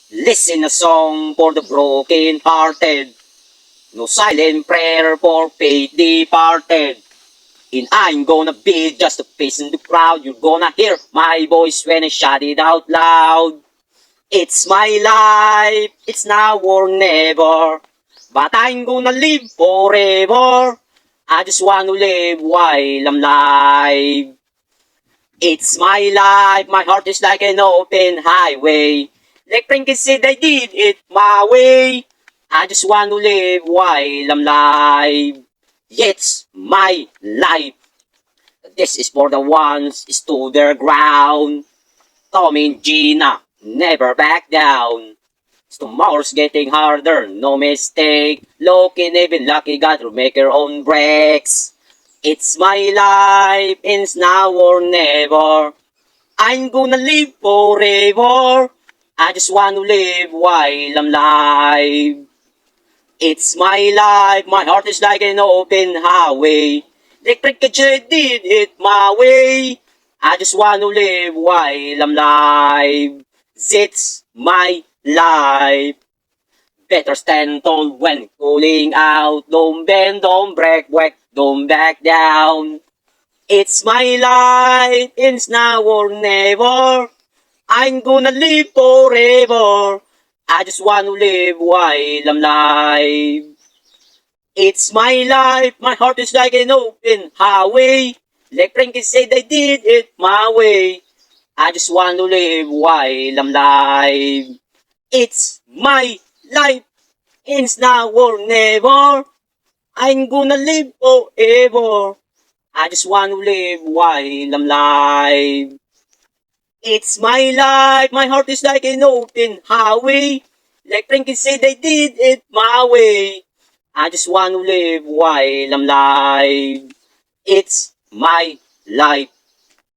Listen a song for the broken hearted. No silent prayer for faith departed. And I'm gonna be just a face in the crowd. You're gonna hear my voice when I shout it out loud. It's my life, it's now or never. But I'm gonna live forever. I just wanna live while I'm alive. It's my life, my heart is like an open highway. Like Frankie said, I did it my way. I just want to live while I'm alive. It's my life. This is for the ones stood their ground. Tom and Gina, never back down. Tomorrow's getting harder, no mistake. Looking even lucky, got to make your own breaks. It's my life, it's now or never. I'm gonna live forever. I just want to live while I'm alive. It's my life, my heart is like an open highway. Electric did it my way. I just want to live while I'm alive. It's my life. Better stand tall when cooling out. Don't bend, don't break, don't back down. It's my life, it's now or never. I'm gonna live forever. I just wanna live while I'm alive. It's my life, my heart is like an open highway. Like Frankie said, I did it my way. I just wanna live while I'm alive. It's my life, it's now or never. I'm gonna live forever. I just want to live while I'm alive. It's my life, my heart is like an open highway. Like Frankie said, I did it my way. I just want to live while I'm alive. It's my life.